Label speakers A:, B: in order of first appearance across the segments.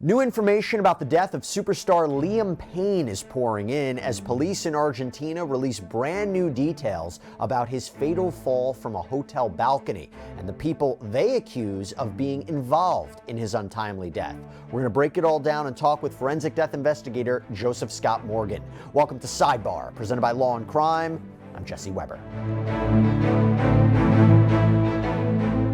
A: New information about the death of superstar Liam Payne is pouring in as police in Argentina release brand new details about his fatal fall from a hotel balcony and the people they accuse of being involved in his untimely death. We're going to break it all down and talk with forensic death investigator Joseph Scott Morgan. Welcome to Sidebar, presented by Law&Crime. I'm Jesse Weber.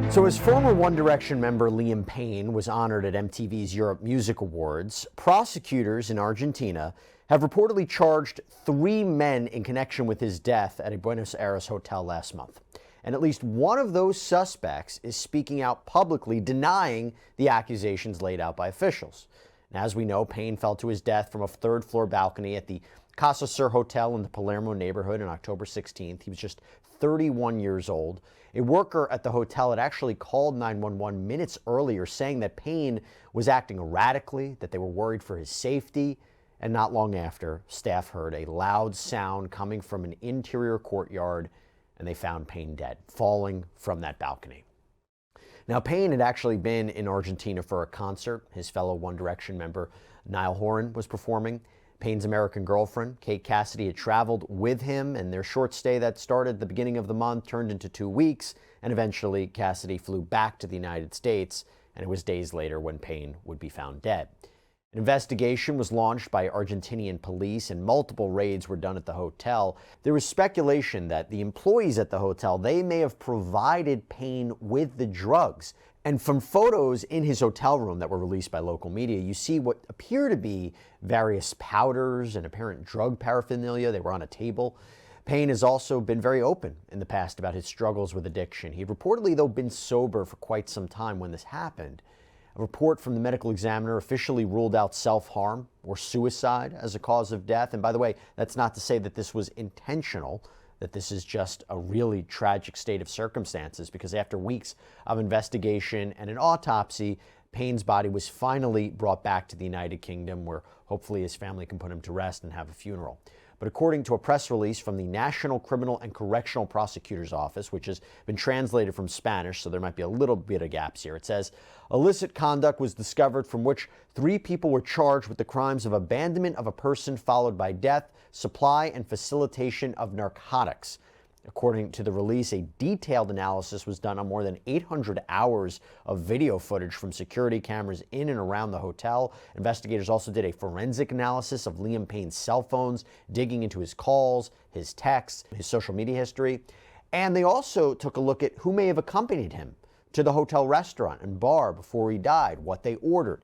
A: So as former One Direction member Liam Payne was honored at MTV's Europe Music Awards, prosecutors in Argentina have reportedly charged 3 men in connection with his death at a Buenos Aires hotel last month. And at least one of those suspects is speaking out publicly denying the accusations laid out by officials. And as we know, Payne fell to his death from a 3rd-floor balcony at the Casa Sur Hotel in the Palermo neighborhood on October 16th. He was just 31 years old. A worker at the hotel had actually called 911 minutes earlier saying that Payne was acting erratically, that they were worried for his safety, and not long after, staff heard a loud sound coming from an interior courtyard, and they found Payne dead, falling from that balcony. Now, Payne had actually been in Argentina for a concert. His fellow One Direction member, Niall Horan, was performing. Payne's American girlfriend, Kate Cassidy, had traveled with him, and their short stay that started at the beginning of the month turned into 2 weeks, and eventually Cassidy flew back to the United States, and it was days later when Payne would be found dead. An investigation was launched by Argentinian police, and multiple raids were done at the hotel. There was speculation that the employees at the hotel, they may have provided Payne with the drugs. And from photos in his hotel room that were released by local media, you see what appear to be various powders and apparent drug paraphernalia. They were on a table. Payne has also been very open in the past about his struggles with addiction. He had reportedly, though, been sober for quite some time when this happened. A report from the medical examiner officially ruled out self-harm or suicide as a cause of death. And by the way, that's not to say that this was intentional, that this is just a really tragic state of circumstances, because after weeks of investigation and an autopsy, Payne's body was finally brought back to the United Kingdom, where hopefully his family can put him to rest and have a funeral. But according to a press release from the National Criminal and Correctional Prosecutors Office, which has been translated from Spanish, so there might be a little bit of gaps here, it says, illicit conduct was discovered from which 3 people were charged with the crimes of abandonment of a person followed by death, supply and facilitation of narcotics. According to the release, a detailed analysis was done on more than 800 hours of video footage from security cameras in and around the hotel. Investigators also did a forensic analysis of Liam Payne's cell phones, digging into his calls, his texts, his social media history. And they also took a look at who may have accompanied him to the hotel restaurant and bar before he died, what they ordered.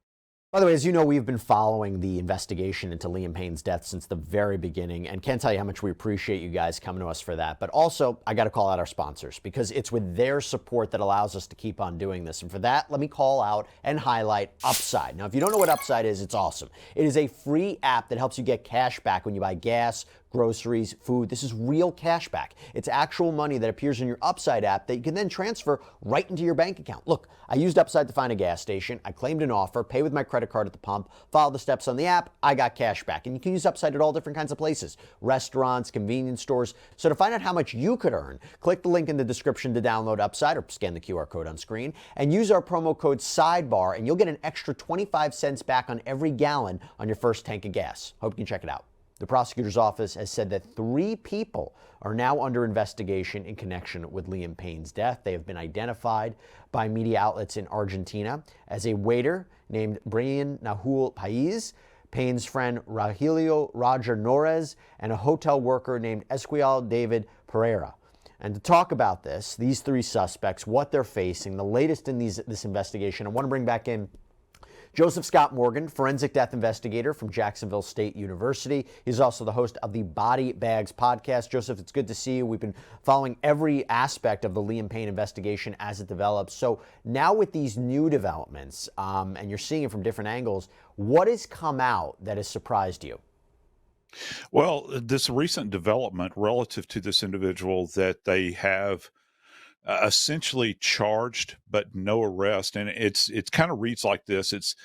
A: By the way, as you know, we've been following the investigation into Liam Payne's death since the very beginning, and can't tell you how much we appreciate you guys coming to us for that. But also, I got to call out our sponsors, because it's with their support that allows us to keep on doing this. And for that, let me call out and highlight Upside. Now, if you don't know what Upside is, it's awesome. It is a free app that helps you get cash back when you buy gas, groceries, food. This is real cash back. It's actual money that appears in your Upside app that you can then transfer right into your bank account. Look, I used Upside to find a gas station. I claimed an offer, pay with my credit card at the pump, follow the steps on the app, I got cash back. And you can use Upside at all different kinds of places, restaurants, convenience stores. So to find out how much you could earn, click the link in the description to download Upside or scan the QR code on screen and use our promo code SIDEBAR, and you'll get an extra 25 cents back on every gallon on your first tank of gas. Hope you can check it out. The prosecutor's office has said that 3 people are now under investigation in connection with Liam Payne's death. They have been identified by media outlets in Argentina as a waiter named Brian Nahul Pais, Payne's friend Rogelio Roger Norez, and a hotel worker named Esquiel David Pereira. And to talk about this, these 3 suspects, what they're facing, the latest in this investigation, I want to bring back in Joseph Scott Morgan, forensic death investigator from Jacksonville State University. He's also the host of the Body Bags podcast. Joseph, it's good to see you. We've been following every aspect of the Liam Payne investigation as it develops. So now with these new developments, and you're seeing it from different angles, what has come out that has surprised you?
B: Well, this recent development relative to this individual that they have essentially charged but no arrest, and it kind of reads like this: it's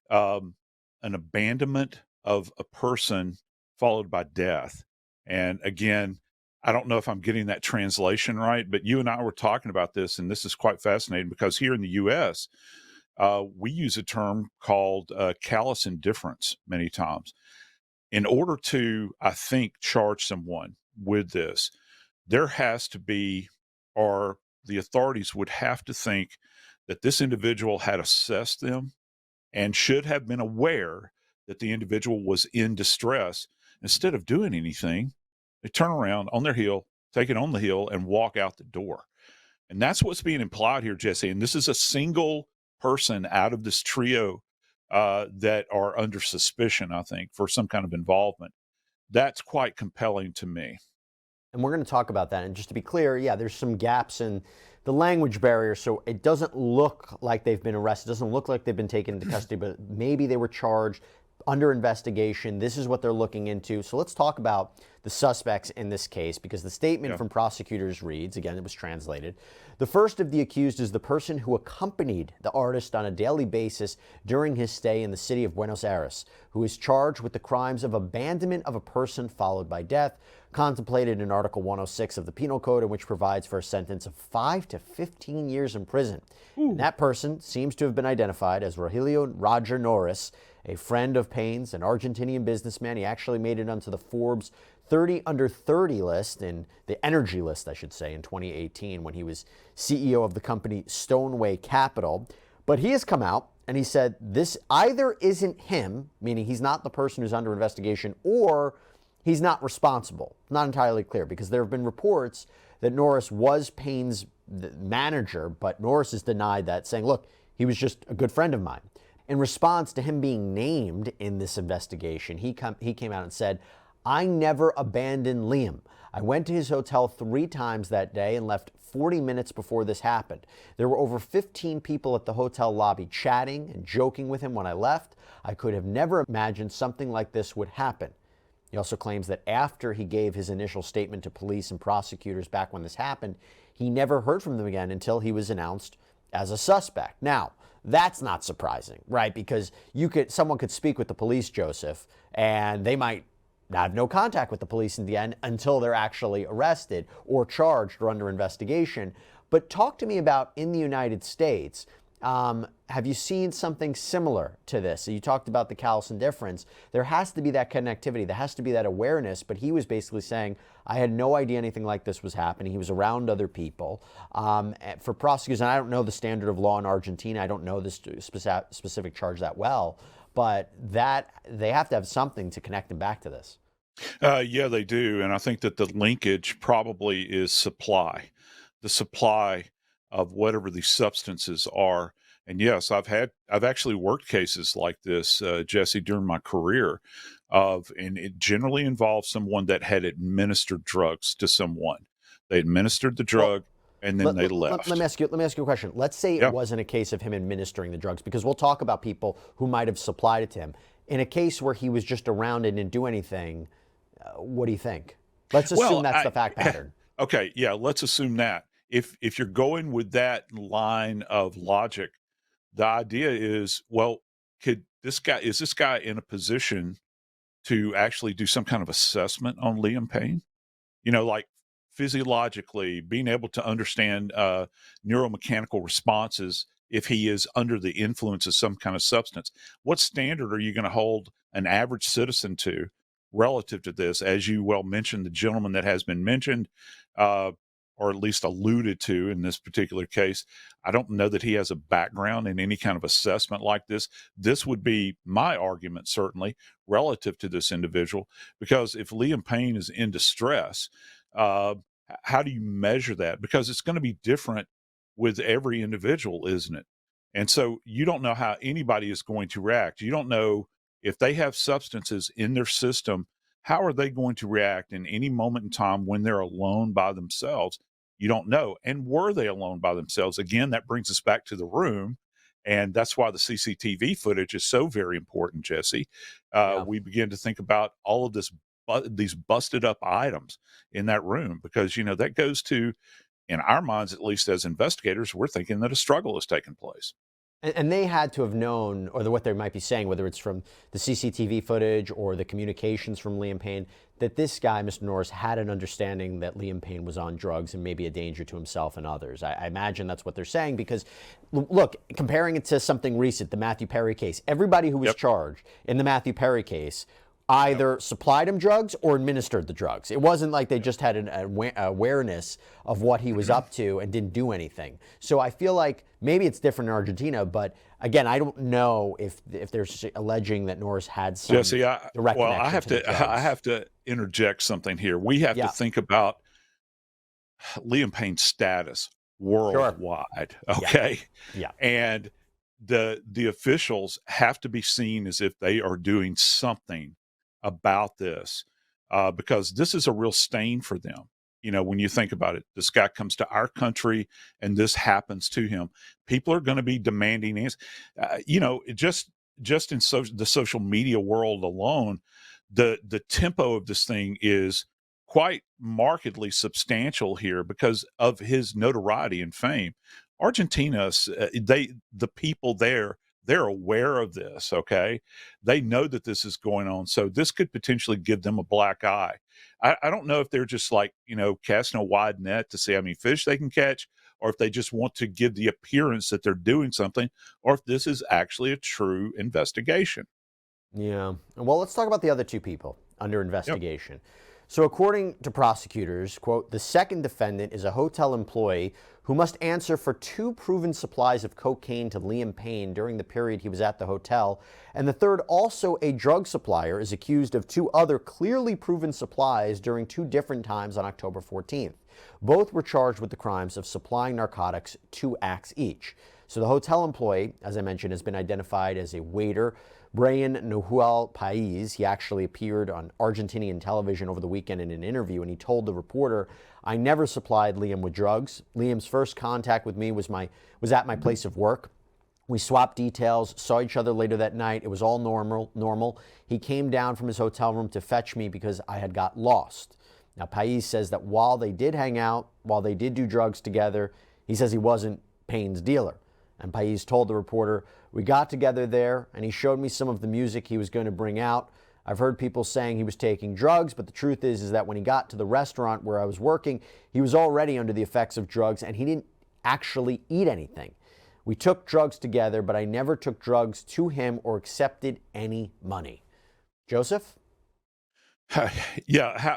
B: an abandonment of a person followed by death. And again, I don't know if I'm getting that translation right, but you and I were talking about this, and this is quite fascinating because here in the U.S., we use a term called callous indifference many times. In order to, I think, charge someone with this, there has to be, or the authorities would have to think that this individual had assessed them and should have been aware that the individual was in distress. Instead of doing anything, they turn around on their heel, take it on the heel, and walk out the door. And that's what's being implied here, Jesse. And this is a single person out of this trio that are under suspicion, I think, for some kind of involvement. That's quite compelling to me.
A: And we're going to talk about that. And just to be clear, yeah, there's some gaps in the language barrier. So it doesn't look like they've been arrested. It doesn't look like they've been taken into custody, but maybe they were charged, under investigation. This is what they're looking into. So let's talk about the suspects in this case, because the statement from prosecutors reads, again, it was translated, the first of the accused is the person who accompanied the artist on a daily basis during his stay in the city of Buenos Aires, who is charged with the crimes of abandonment of a person followed by death, contemplated in Article 106 of the Penal Code, in which provides for a sentence of 5 to 15 years in prison. And that person seems to have been identified as Rogelio Roger Norris, a friend of Payne's, an Argentinian businessman. He actually made it onto the Forbes 30 under 30 list, in the energy list, I should say, in 2018 when he was CEO of the company Stoneway Capital. But he has come out and he said this either isn't him, meaning he's not the person who's under investigation, or he's not responsible. Not entirely clear, because there have been reports that Norris was Payne's manager, but Norris has denied that, saying, look, he was just a good friend of mine. In response to him being named in this investigation, he came out and said, I never abandoned Liam. I went to his hotel 3 times that day and left 40 minutes before this happened. There were over 15 people at the hotel lobby chatting and joking with him when I left. I could have never imagined something like this would happen. He also claims that after he gave his initial statement to police and prosecutors back when this happened, he never heard from them again until he was announced as a suspect. Now, that's not surprising, right? Because someone could speak with the police, Joseph, and they might have no contact with the police in the end until they're actually arrested or charged or under investigation. But talk to me about, in the United States, have you seen something similar to this? So you talked about the callous indifference. There has to be that connectivity. There has to be that awareness. But he was basically saying, I had no idea anything like this was happening. He was around other people. For prosecutors, and I don't know the standard of law in Argentina. I don't know this specific charge that well. But that they have to have something to connect them back to this.
B: Yeah, they do. And I think that the linkage probably is supply, the supply of whatever these substances are. And yes, I've actually worked cases like this, Jesse, during my career and it generally involves someone that had administered drugs to someone. They administered the drug and then they left.
A: Let me ask you a question. Let's say it wasn't a case of him administering the drugs, because we'll talk about people who might have supplied it to him. In a case where he was just around and didn't do anything, what do you think? Let's assume that's the fact pattern.
B: Okay, yeah, let's assume that. If you're going with that line of logic, the idea is, well, is this guy in a position to actually do some kind of assessment on Liam Payne? Like physiologically being able to understand neuromechanical responses if he is under the influence of some kind of substance. What standard are you going to hold an average citizen to relative to this? As you well mentioned, the gentleman that has been mentioned, or at least alluded to in this particular case, I don't know that he has a background in any kind of assessment like this. This would be my argument, certainly, relative to this individual, because if Liam Payne is in distress, how do you measure that? Because it's going to be different with every individual, isn't it? And so you don't know how anybody is going to react. You don't know if they have substances in their system, how are they going to react in any moment in time when they're alone by themselves? You don't know. And were they alone by themselves? Again, that brings us back to the room. And that's why the CCTV footage is so very important, Jesse. We begin to think about all of these busted up items in that room, because, that goes to, in our minds, at least as investigators, we're thinking that a struggle has taken place.
A: And they had to have known, or what they might be saying, whether it's from the CCTV footage or the communications from Liam Payne, that this guy, Mr. Norris, had an understanding that Liam Payne was on drugs and maybe a danger to himself and others. I imagine that's what they're saying because, look, comparing it to something recent, the Matthew Perry case, everybody who was charged in the Matthew Perry case either supplied him drugs or administered the drugs. It wasn't like they just had an awareness of what he was up to and didn't do anything. So I feel like maybe it's different in Argentina, but again, I don't know if there's alleging that Norris had some
B: Jesse,
A: direct
B: well, I
A: connection
B: have
A: to the
B: to
A: drugs.
B: I have to interject something here. We have to think about Liam Payne's status worldwide. Okay.
A: Yeah.
B: And the officials have to be seen as if they are doing something about this, because this is a real stain for them. You know, when you think about it, this guy comes to our country and this happens to him. People are going to be demanding answers. You know, just in the social media world alone, the tempo of this thing is quite markedly substantial here because of his notoriety and fame. Argentina, the people there, they're aware of this. Okay, they know that this is going on, so this could potentially give them a black eye. I don't know if they're just like, you know, casting a wide net to see how many fish they can catch, or if they just want to give the appearance that they're doing something, or if this is actually a true investigation.
A: Yeah. Well, let's talk about the other two people under investigation. So according to prosecutors, quote, the second defendant is a hotel employee who must answer for 2 proven supplies of cocaine to Liam Payne during the period he was at the hotel. And the third, also a drug supplier, is accused of 2 other clearly proven supplies during 2 different times on October 14th. Both were charged with the crimes of supplying narcotics 2 acts each. So the hotel employee, as I mentioned, has been identified as a waiter, Brian Nahuel Pais. He actually appeared on Argentinian television over the weekend in an interview, and he told the reporter, I never supplied Liam with drugs. Liam's first contact with me was at my place of work. We swapped details, saw each other later that night. It was all normal. He came down from his hotel room to fetch me because I had got lost. Now, Pais says that while they did hang out, while they did do drugs together, he says he wasn't Payne's dealer. And Pais told the reporter, we got together there and he showed me some of the music he was going to bring out. I've heard people saying he was taking drugs, but the truth is that when he got to the restaurant where I was working, he was already under the effects of drugs and he didn't actually eat anything. We took drugs together, but I never took drugs to him or accepted any money. Joseph?
B: Yeah,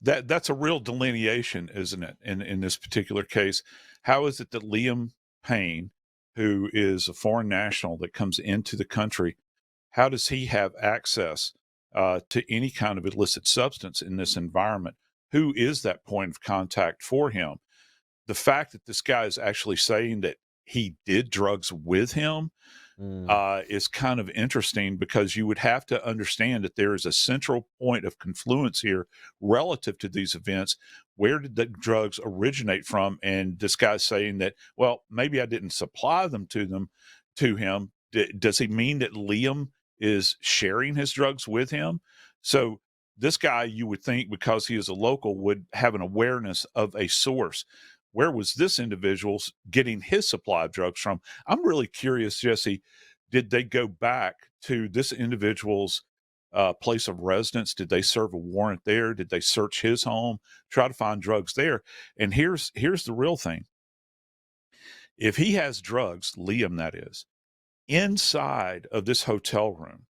B: that's a real delineation, isn't it, in this particular case? How is it that Liam Payne, who is a foreign national that comes into the country, how does he have access to any kind of illicit substance in this environment? Who is that point of contact for him? The fact that this guy is actually saying that he did drugs with him is kind of interesting, because you would have to understand that there is a central point of confluence here relative to these events. Where did the drugs originate from? And this guy's saying that, well, maybe I didn't supply them to him. Does he mean that Liam is sharing his drugs with him? So this guy, you would think, because he is a local, would have an awareness of a source. Where was this individual getting his supply of drugs from? I'm really curious, Jesse, did they go back to this individual's place of residence? Did they serve a warrant there? Did they search his home, try to find drugs there? And here's the real thing. If he has drugs, Liam that is, inside of this hotel room,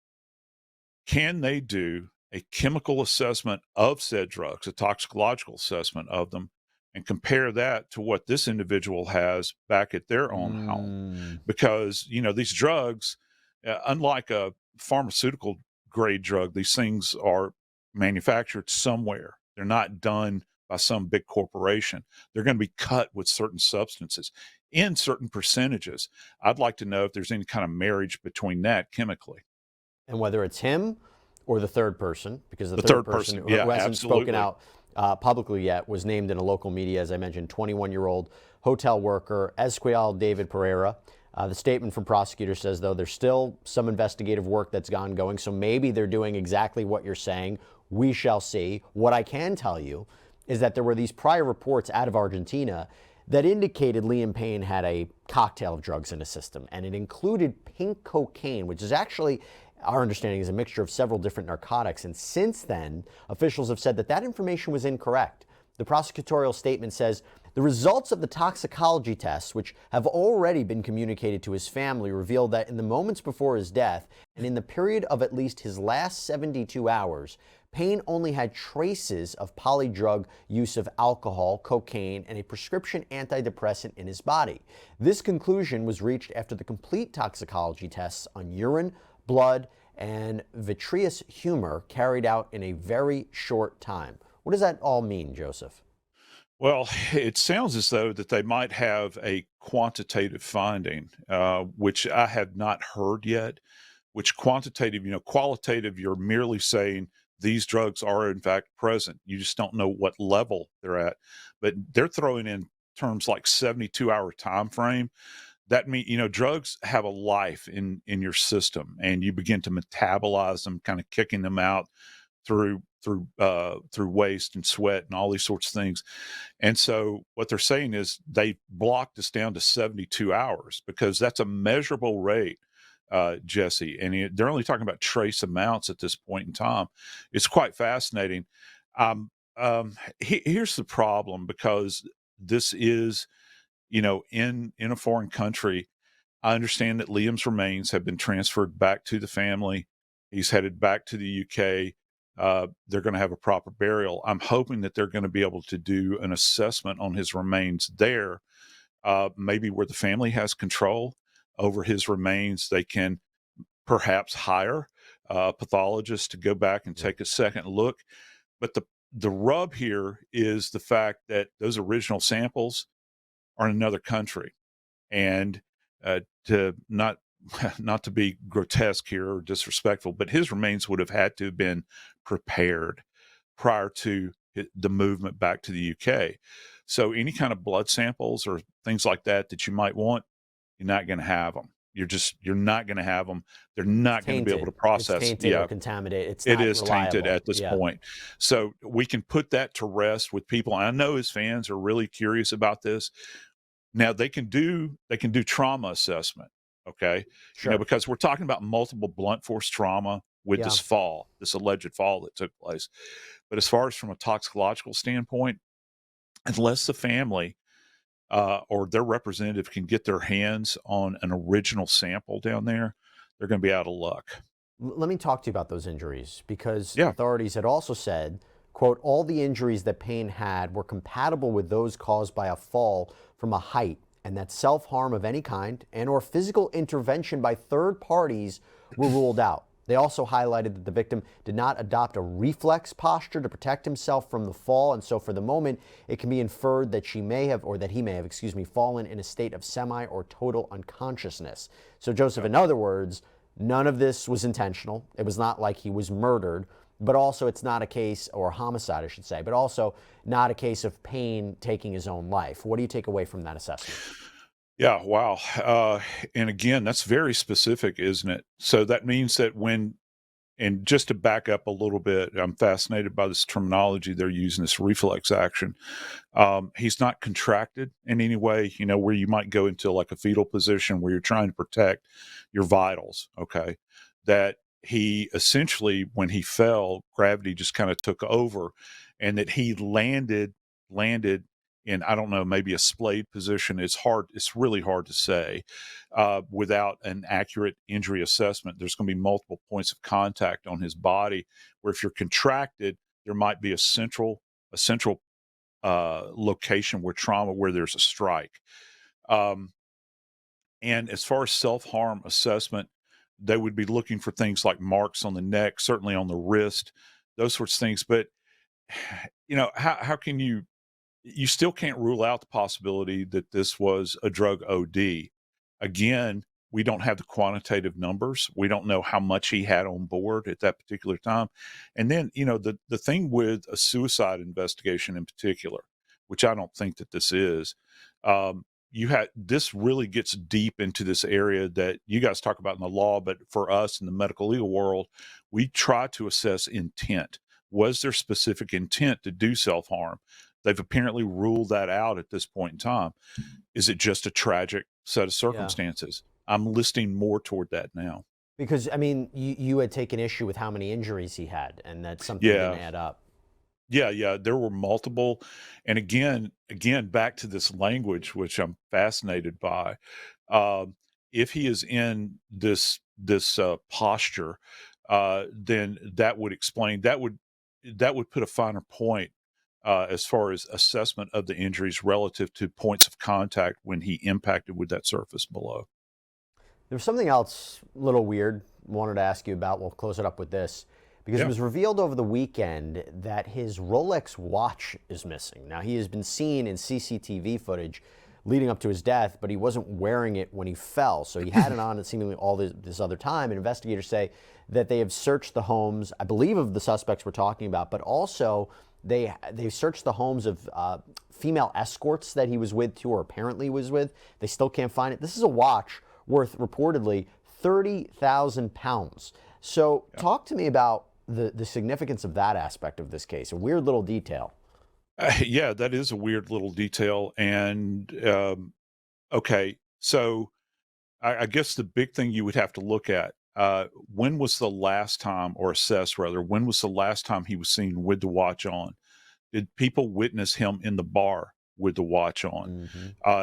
B: can they do a chemical assessment of said drugs, a toxicological assessment of them, and compare that to what this individual has back at their own home? Because, you know, these drugs, unlike a pharmaceutical grade drug, these things are manufactured somewhere. They're not done by some big corporation. They're going to be cut with certain substances in certain percentages. I'd like to know if there's any kind of marriage between that chemically.
A: And whether it's him or the third person, because the third person who hasn't spoken out publicly yet was named in a local media, as I mentioned, 21-year-old hotel worker, Esquiel David Pereira. The statement from prosecutors says, though, there's still some investigative work that's ongoing, so maybe they're doing exactly what you're saying. We shall see. What I can tell you is that there were these prior reports out of Argentina that indicated Liam Payne had a cocktail of drugs in his system, and it included pink cocaine, which is actually, our understanding, is a mixture of several different narcotics. And since then, officials have said that that information was incorrect. The prosecutorial statement says the results of the toxicology tests, which have already been communicated to his family, revealed that in the moments before his death and in the period of at least his last 72 hours, Payne only had traces of polydrug use of alcohol, cocaine, and a prescription antidepressant in his body. This conclusion was reached after the complete toxicology tests on urine, blood, and vitreous humor carried out in a very short time. What does that all mean, Joseph?
B: Well, it sounds as though that they might have a quantitative finding, which I have not heard yet. Which quantitative, qualitative, you're merely saying these drugs are in fact present. You just don't know what level they're at. But they're throwing in terms like 72-hour time frame. That means, drugs have a life in your system, and you begin to metabolize them, kind of kicking them out through waste and sweat and all these sorts of things. And so what they're saying is they blocked us down to 72 hours because that's a measurable rate, Jesse. And they're only talking about trace amounts at this point in time. It's quite fascinating. Here's the problem, because this is, in a foreign country. I understand that Liam's remains have been transferred back to the family. He's headed back to the UK. They're going to have a proper burial. I'm hoping that they're going to be able to do an assessment on his remains there, maybe where the family has control over his remains. They can perhaps hire a pathologist to go back and take a second look. But the rub here is the fact that those original samples are in another country. And to not to be grotesque here or disrespectful, but his remains would have had to have been prepared prior to the movement back to the UK. So any kind of blood samples or things like that you might want, you're not going to have them. You're not going to have them. They're not going to be able to process.
A: It's tainted or contaminated. It is
B: tainted at this point. So we can put that to rest with people. And I know his fans are really curious about this. Now they can do trauma assessment, okay?
A: Sure.
B: Because we're talking about multiple blunt force trauma with this alleged fall that took place. But as far as from a toxicological standpoint, unless the family or their representative can get their hands on an original sample down there, they're going to be out of luck.
A: Let me talk to you about those injuries, because authorities had also said, quote, all the injuries that Payne had were compatible with those caused by a fall from a height, and that self-harm of any kind and or physical intervention by third parties were ruled out. They also highlighted that the victim did not adopt a reflex posture to protect himself from the fall, and so for the moment, it can be inferred that he may have, fallen in a state of semi or total unconsciousness. So, Joseph, in other words, none of this was intentional. It was not like he was murdered, but also it's not a case, or homicide, I should say, but also not a case of Payne taking his own life. What do you take away from that assessment?
B: Yeah, wow. And again, that's very specific, isn't it? So that means that and just to back up a little bit, I'm fascinated by this terminology they're using, this reflex action. He's not contracted in any way, where you might go into like a fetal position where you're trying to protect your vitals, okay? That he essentially, when he fell, gravity just kind of took over, and that he landed in, I don't know, maybe a splayed position. It's really hard to say without an accurate injury assessment. There's going to be multiple points of contact on his body where if you're contracted, there might be a central location where there's a strike. And as far as self-harm assessment, they would be looking for things like marks on the neck, certainly on the wrist, those sorts of things. But, how can you still can't rule out the possibility that this was a drug OD. Again, we don't have the quantitative numbers. We don't know how much he had on board at that particular time. And then, the thing with a suicide investigation in particular, which I don't think that this is, this really gets deep into this area that you guys talk about in the law, but for us in the medical legal world, we try to assess intent. Was there specific intent to do self-harm? They've apparently ruled that out at this point in time. Is it just a tragic set of circumstances? I'm listing more toward that now.
A: Because, I mean, you had taken issue with how many injuries he had, and that's something that didn't add up.
B: Yeah, there were multiple. And again, back to this language, which I'm fascinated by. If he is in this posture, then that would explain, that would put a finer point as far as assessment of the injuries relative to points of contact when he impacted with that surface below.
A: There's something else a little weird I wanted to ask you about. We'll close it up with this. Because it was revealed over the weekend that his Rolex watch is missing. Now, he has been seen in CCTV footage leading up to his death, but he wasn't wearing it when he fell. So he had it on seemingly all this other time. And investigators say that they have searched the homes, I believe, of the suspects we're talking about, but also they've searched the homes of female escorts that he was with, too, or apparently was with. They still can't find it. This is a watch worth reportedly 30,000 pounds. So talk to me about the significance of that aspect of this case. A weird little detail.
B: Yeah, that is a weird little detail. And okay, so I guess the big thing you would have to look at, when was the last time, or assess rather, when was the last time he was seen with the watch on? Did people witness him in the bar with the watch on?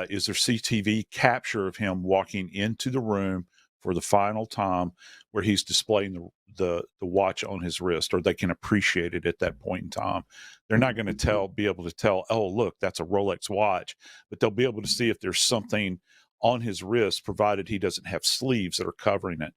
B: Is there CCTV capture of him walking into the room for the final time where he's displaying the watch on his wrist, or they can appreciate it at that point in time? They're not going to be able to tell, oh, look, that's a Rolex watch, but they'll be able to see if there's something on his wrist, provided he doesn't have sleeves that are covering it.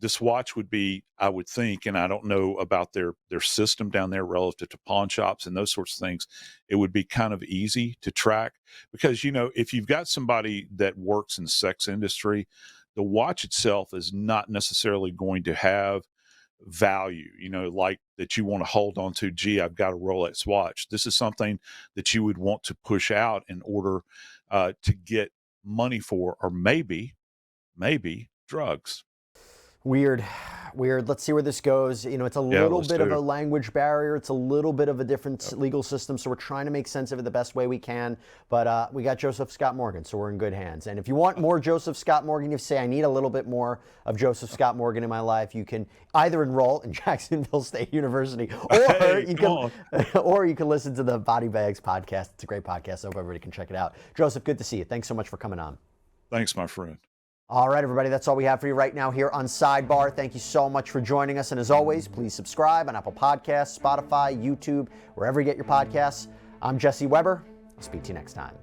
B: This watch would be, I would think, and I don't know about their system down there relative to pawn shops and those sorts of things, it would be kind of easy to track, because, if you've got somebody that works in the sex industry, the watch itself is not necessarily going to have value, like that you want to hold on to. Gee, I've got a Rolex watch. This is something that you would want to push out in order to get money for, or maybe drugs.
A: Weird. Let's see where this goes. It's a little bit of a language barrier. It's a little bit of a different legal system. So we're trying to make sense of it the best way we can. But we got Joseph Scott Morgan, so we're in good hands. And if you want more Joseph Scott Morgan, you say, I need a little bit more of Joseph Scott Morgan in my life, you can either enroll in Jacksonville State University, or you can listen to the Body Bags podcast. It's a great podcast. I hope everybody can check it out. Joseph, good to see you. Thanks so much for coming on.
B: Thanks, my friend.
A: All right, everybody, that's all we have for you right now here on Sidebar. Thank you so much for joining us. And as always, please subscribe on Apple Podcasts, Spotify, YouTube, wherever you get your podcasts. I'm Jesse Weber. I'll speak to you next time.